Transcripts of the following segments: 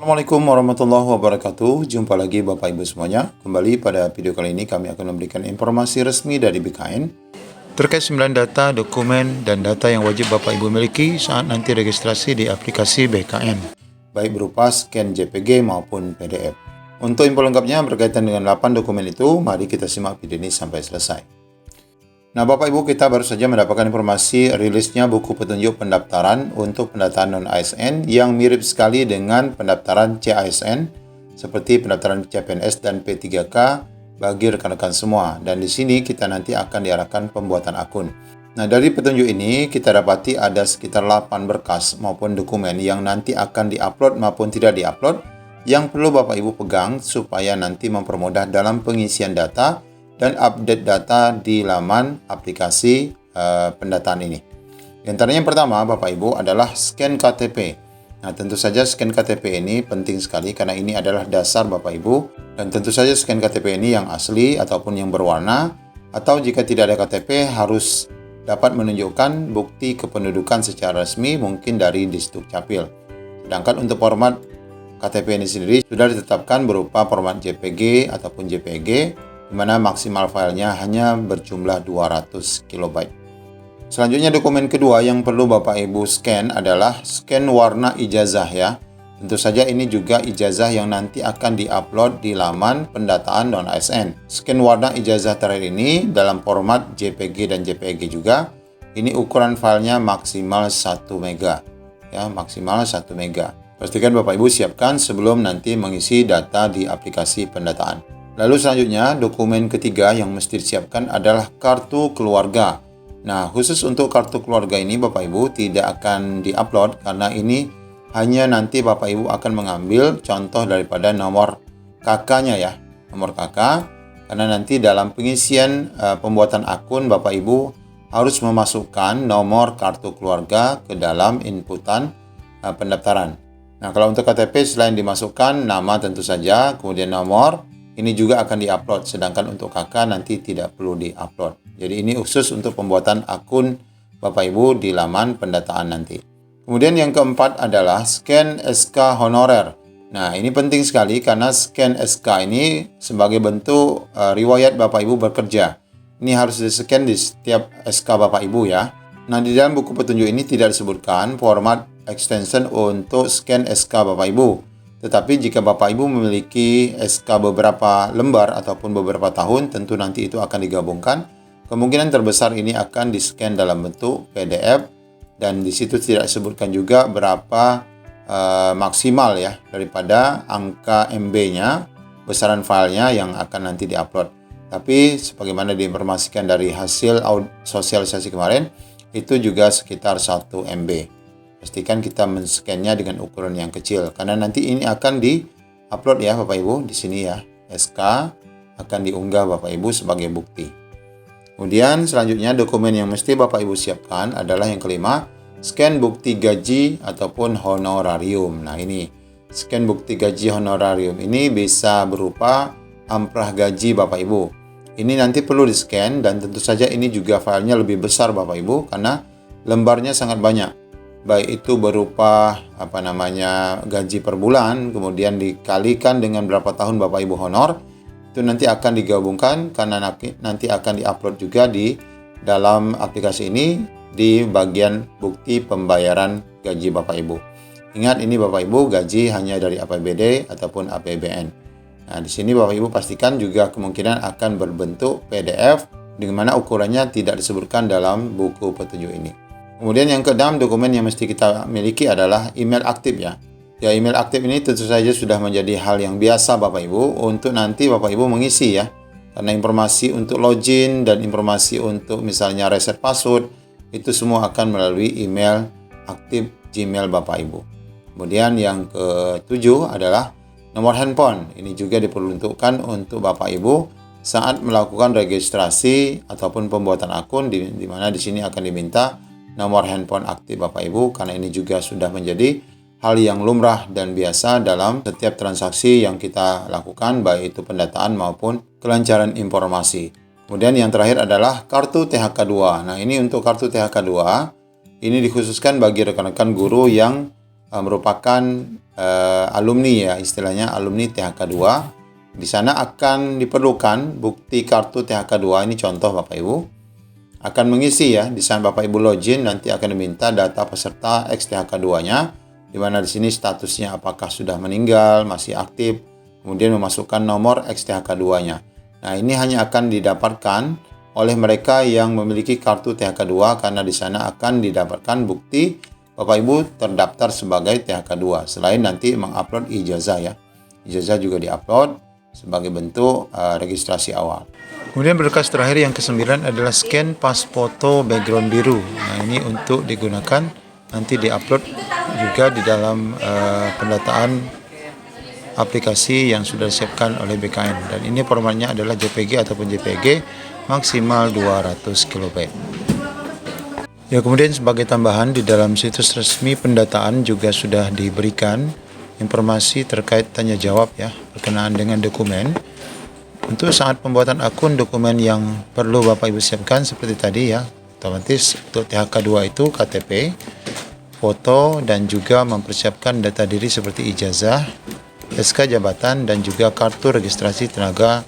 Assalamualaikum warahmatullahi wabarakatuh. Jumpa lagi Bapak Ibu semuanya. Kembali pada video kali ini kami akan memberikan informasi resmi dari BKN terkait 9 data, dokumen, dan data yang wajib Bapak Ibu miliki saat nanti registrasi di aplikasi BKN, baik berupa scan JPG maupun PDF. Untuk info lengkapnya berkaitan dengan 8 dokumen itu, mari kita simak video ini sampai selesai. Nah, Bapak Ibu, kita baru saja mendapatkan informasi rilisnya buku petunjuk pendaftaran untuk pendataan non-ASN yang mirip sekali dengan pendaftaran CASN seperti pendaftaran CPNS dan P3K bagi rekan-rekan semua. Dan di sini kita nanti akan diarahkan pembuatan akun. Nah, dari petunjuk ini kita dapati ada sekitar 8 berkas maupun dokumen yang nanti akan diupload maupun tidak diupload yang perlu Bapak Ibu pegang supaya nanti mempermudah dalam pengisian data dan update data di laman aplikasi pendataan ini. Di antaranya yang pertama Bapak Ibu adalah scan KTP. Nah, tentu saja scan KTP ini penting sekali karena ini adalah dasar Bapak Ibu, dan tentu saja scan KTP ini yang asli ataupun yang berwarna, atau jika tidak ada KTP harus dapat menunjukkan bukti kependudukan secara resmi mungkin dari Disduk Capil. Sedangkan untuk format KTP ini sendiri sudah ditetapkan berupa format JPG ataupun JPG, di mana maksimal filenya hanya berjumlah 200 KB. Selanjutnya dokumen kedua yang perlu Bapak Ibu scan adalah scan warna ijazah ya. Tentu saja ini juga ijazah yang nanti akan diupload di laman pendataan non-ASN. Scan warna ijazah terakhir ini dalam format JPG dan JPG juga. Ini ukuran filenya maksimal 1 MB. Ya, maksimal 1 MB. Pastikan Bapak Ibu siapkan sebelum nanti mengisi data di aplikasi pendataan. Lalu selanjutnya, dokumen ketiga yang mesti disiapkan adalah kartu keluarga. Nah, khusus untuk kartu keluarga ini Bapak Ibu tidak akan diupload karena ini hanya nanti Bapak Ibu akan mengambil contoh daripada nomor KK-nya ya. Nomor KK, karena nanti dalam pengisian pembuatan akun Bapak Ibu harus memasukkan nomor kartu keluarga ke dalam inputan pendaftaran. Nah, kalau untuk KTP selain dimasukkan nama tentu saja, kemudian nomor, ini juga akan diupload, sedangkan untuk KK nanti tidak perlu diupload. Jadi ini khusus untuk pembuatan akun Bapak Ibu di laman pendataan nanti. Kemudian yang keempat adalah scan SK honorer. Nah, ini penting sekali karena scan SK ini sebagai bentuk riwayat Bapak Ibu bekerja. Ini harus di-scan di setiap SK Bapak Ibu ya. Nah, di dalam buku petunjuk ini tidak disebutkan format extension untuk scan SK Bapak Ibu. Tetapi jika Bapak Ibu memiliki SK beberapa lembar ataupun beberapa tahun, tentu nanti itu akan digabungkan. Kemungkinan terbesar ini akan di-scan dalam bentuk PDF, dan di situ tidak disebutkan juga berapa maksimal ya daripada angka MB-nya, besaran filenya yang akan nanti diupload. Tapi sebagaimana diinformasikan dari hasil sosialisasi kemarin, itu juga sekitar 1 MB. Pastikan kita men-scan-nya dengan ukuran yang kecil karena nanti ini akan di-upload ya Bapak Ibu di sini ya. SK akan diunggah Bapak Ibu sebagai bukti. Kemudian selanjutnya dokumen yang mesti Bapak Ibu siapkan adalah yang kelima, scan bukti gaji ataupun honorarium. Nah, ini scan bukti gaji honorarium ini bisa berupa amprah gaji Bapak Ibu. Ini nanti perlu di-scan dan tentu saja ini juga filenya lebih besar Bapak Ibu karena lembarnya sangat banyak. Baik itu berupa gaji per bulan, kemudian dikalikan dengan berapa tahun Bapak Ibu honor, itu nanti akan digabungkan karena nanti akan diupload juga di dalam aplikasi ini di bagian bukti pembayaran gaji Bapak Ibu. Ingat, ini Bapak Ibu gaji hanya dari APBD ataupun APBN. Nah, di sini Bapak Ibu pastikan juga kemungkinan akan berbentuk PDF di mana ukurannya tidak disebutkan dalam buku petunjuk ini. Kemudian yang keenam, dokumen yang mesti kita miliki adalah email aktif ya. Ya, email aktif ini tentu saja sudah menjadi hal yang biasa Bapak Ibu untuk nanti Bapak Ibu mengisi ya. Karena informasi untuk login dan informasi untuk misalnya reset password itu semua akan melalui email aktif Gmail Bapak Ibu. Kemudian yang ketujuh adalah nomor handphone. Ini juga diperuntukkan untuk Bapak Ibu saat melakukan registrasi ataupun pembuatan akun di mana di sini akan diminta nomor handphone aktif Bapak Ibu karena ini juga sudah menjadi hal yang lumrah dan biasa dalam setiap transaksi yang kita lakukan, baik itu pendataan maupun kelancaran informasi. Kemudian yang terakhir adalah kartu THK2. Nah, ini untuk kartu THK2 ini dikhususkan bagi rekan-rekan guru yang merupakan alumni ya, istilahnya alumni THK 2. Di sana akan diperlukan bukti kartu THK 2, ini contoh Bapak Ibu. Akan mengisi ya, di sana Bapak Ibu login, nanti akan diminta data peserta ex THK 2-nya, di mana di sini statusnya apakah sudah meninggal, masih aktif, kemudian memasukkan nomor ex THK 2-nya. Nah, ini hanya akan didapatkan oleh mereka yang memiliki kartu THK 2 karena di sana akan didapatkan bukti Bapak Ibu terdaftar sebagai THK 2. Selain nanti mengupload ijazah ya. Ijazah juga diupload sebagai bentuk registrasi awal. Kemudian berkas terakhir yang ke-9 adalah scan pas foto background biru. Nah, ini untuk digunakan nanti diupload juga di dalam pendataan aplikasi yang sudah disiapkan oleh BKN. Dan ini formatnya adalah JPG ataupun JPG maksimal 200 KB. Ya, kemudian sebagai tambahan di dalam situs resmi pendataan juga sudah diberikan informasi terkait tanya jawab ya berkenaan dengan dokumen. Untuk saat pembuatan akun, dokumen yang perlu Bapak Ibu siapkan seperti tadi ya, otomatis untuk THK 2 itu KTP, foto, dan juga mempersiapkan data diri seperti ijazah, SK jabatan, dan juga kartu registrasi tenaga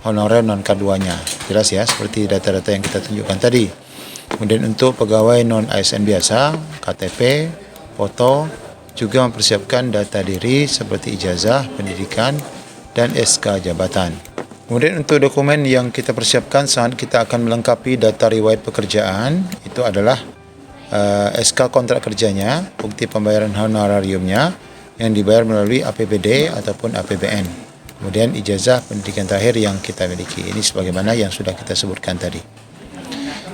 honorer non K2-nya. Jelas ya, seperti data-data yang kita tunjukkan tadi. Kemudian untuk pegawai non-ASN biasa, KTP, foto, juga mempersiapkan data diri seperti ijazah, pendidikan, dan SK jabatan. Kemudian untuk dokumen yang kita persiapkan saat kita akan melengkapi data riwayat pekerjaan, itu adalah SK kontrak kerjanya, bukti pembayaran honorariumnya yang dibayar melalui APBD ataupun APBN. Kemudian ijazah pendidikan terakhir yang kita miliki. Ini sebagaimana yang sudah kita sebutkan tadi.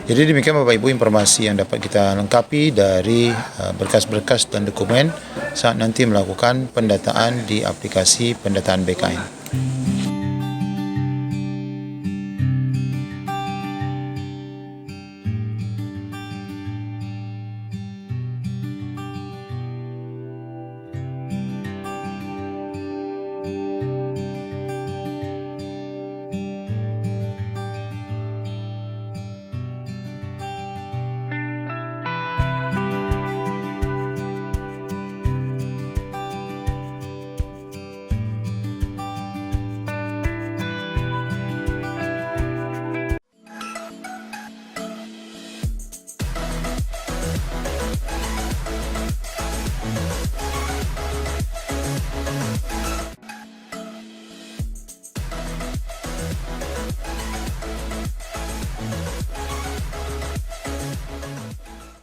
Jadi demikian Bapak Ibu informasi yang dapat kita lengkapi dari berkas-berkas dan dokumen saat nanti melakukan pendataan di aplikasi pendataan BKN.